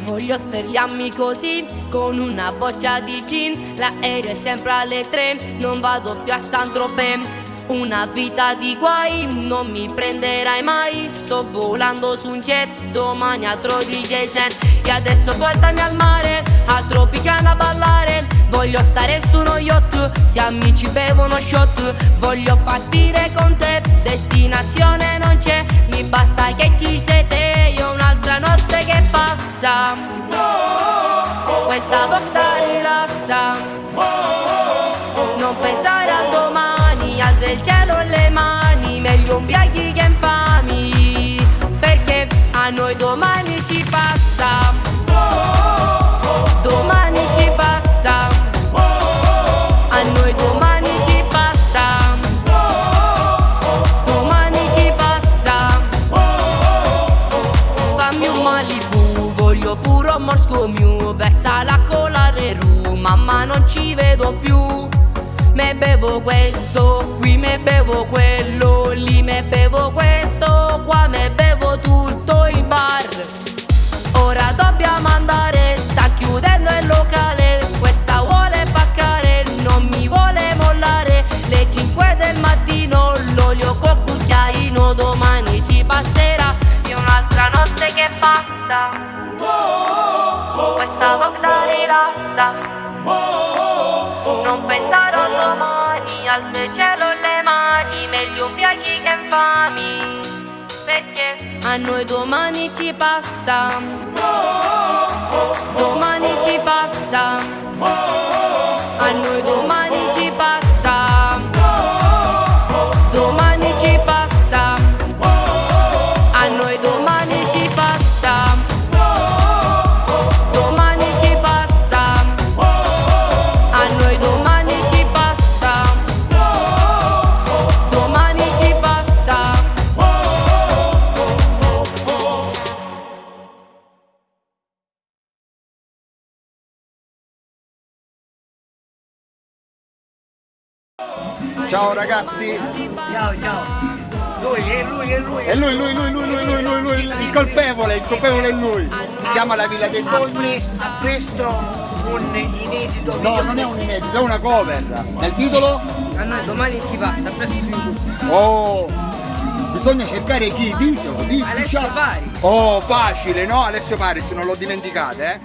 Voglio svegliarmi così, con una boccia di gin. L'aereo è sempre alle 3, non vado più a Saint-Tropez. Una vita di guai, non mi prenderai mai. Sto volando su un jet, domani altro DJ set. E adesso portami al mare, al Tropicana a ballare. Voglio stare su uno yacht, se amici bevono shot. Voglio partire con te, destinazione non c'è. Mi basta che ci sei te, io un'altra notte che passa. Questa volta rilassa, non pensare a domani, alza il cielo e le mani. Meglio ubriachi che infami, perché a noi domani ci passa. Domani ci passa, a noi domani ci passa. Domani ci passa. Fammi un Malibu, voglio pure un Moscow Mule. Versa la colare ru, mamma non ci vedo più. Me bevo questo, qui me bevo quello, lì me bevo questo, qua me bevo tutto il bar. Ora dobbiamo andare, sta chiudendo il locale. Questa vuole paccare, non mi vuole mollare. Le 5 del mattino, l'olio col cucchiaino. Domani ci passerà, e un'altra notte che passa. Questa volta rilassa, non pensare a domani, alza il cielo e le mani. Meglio ubriachi che infami, perché a noi domani ci passa. Domani ci passa, a noi domani ci passa. Domani ci passa, a noi domani ci passa. Domani ci passa, a noi domani ci passa. Domani ci passa. Ciao ragazzi. Ciao, ciao. È lui. È lui, il colpevole è lui. Siamo alla Villa dei Sogni. A presto un inedito video. No, non è un inedito, è una cover. Nel titolo? A noi domani si passa, presto su YouTube. Oh, bisogna cercare chi? Ditelo, Alessio diciamo. Pari. Oh, facile, no? Alessio Pari, se non lo dimenticate,